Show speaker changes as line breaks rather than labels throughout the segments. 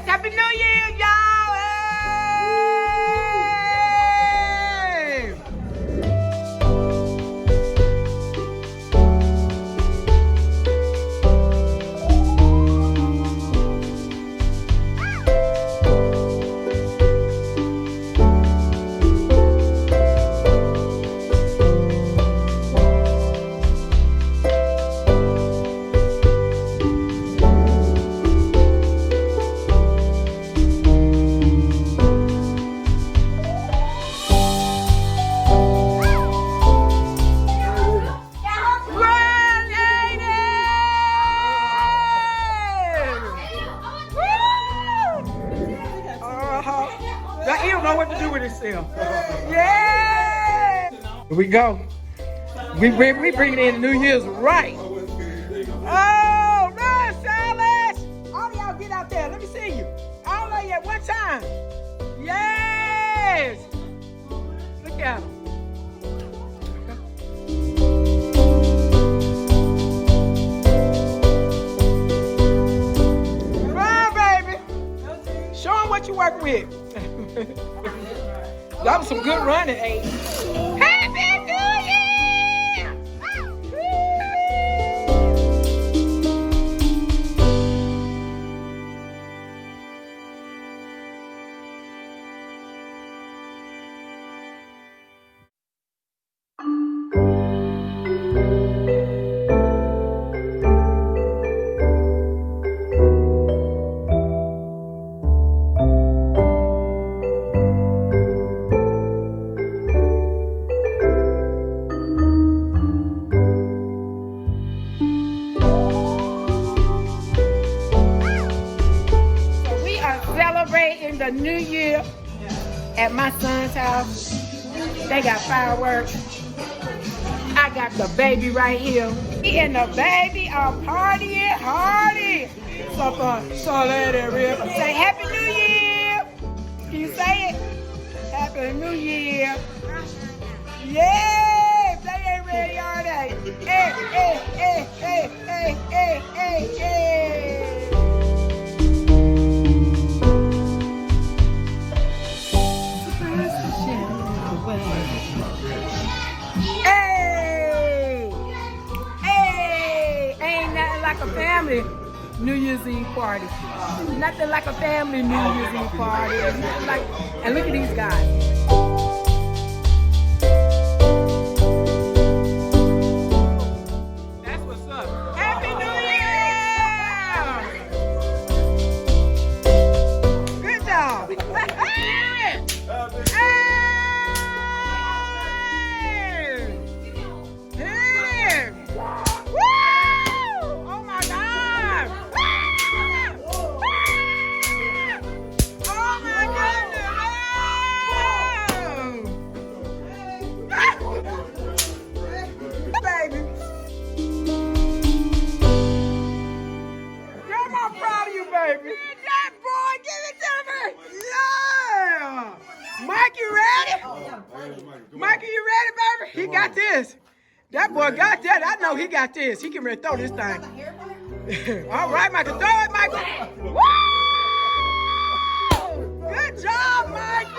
Happy New Year, y'all! Hey! He don't know what to do with himself. Yeah! Here we go. We bringing in New Year's right. Oh, run, Silas! All of y'all get out there. Let me see you. All of you at one time. Yes! Look at him. Run, baby. Show him what you work with. That was some good running, Abe. Happy New Year! Celebrating the New Year at my son's house. They got fireworks. I got the baby right here. Me and the baby are partying hardy. So fun. So let it rip. Say Happy New Year. Can you say it? Happy New Year. Yeah. They ain't ready, are they? Hey, hey, hey, hey, hey, hey, hey, hey. Like a family New Year's Eve party. Nothing like a family New Year's Eve party. Like, and look at these guys. That's what's up. Happy New Year! Good job. Mikey, you ready, baby? He got this. That boy got that. I know he got this. He can ready to throw this thing. All right, Michael. Throw it, Michael. Woo! Good job, Mikey.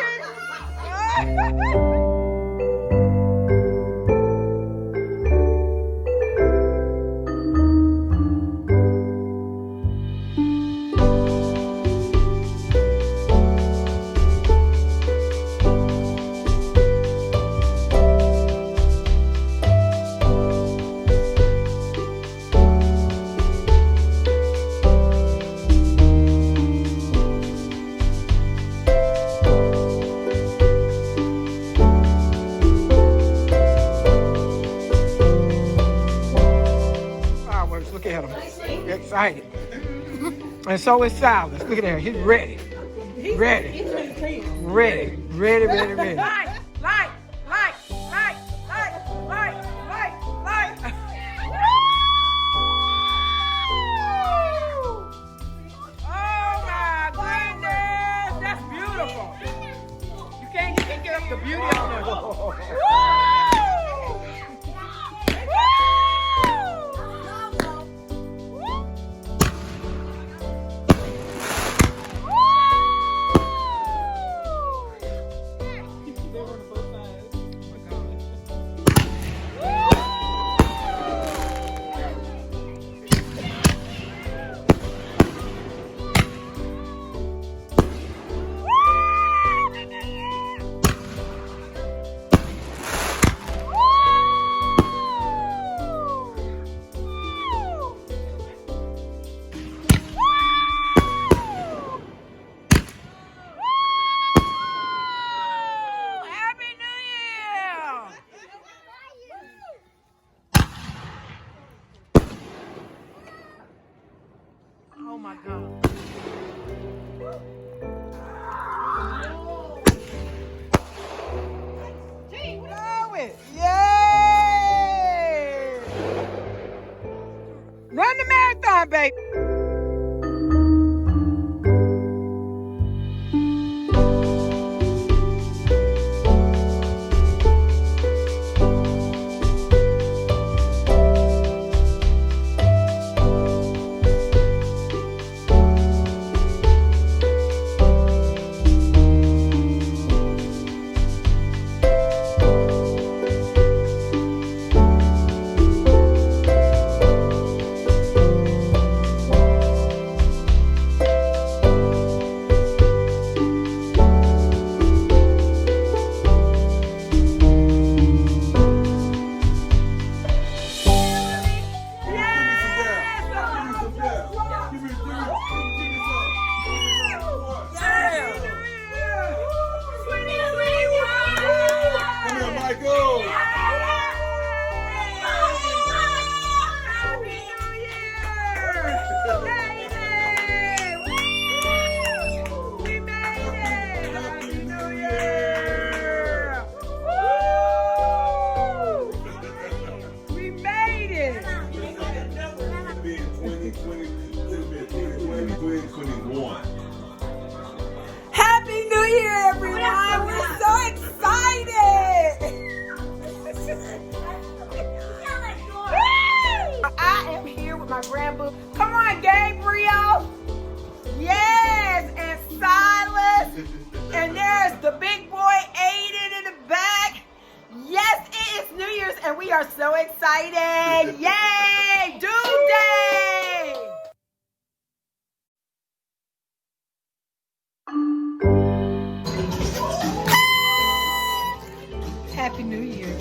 Look at him. Excited. And so is Silas. Look at that. He's ready. Ready. Ready. Ready, ready, ready. Light. Oh my goodness. That's beautiful. You can't get up the beauty of it. on, baby. Happy New Year, everyone! We're so excited! I am here with my grandpa. Come on, Gabriel! Yes, and Silas. And there's the big boy Aiden in the back. Yes, it is New Year's and we are so excited. Yay! Due day! Happy New Year.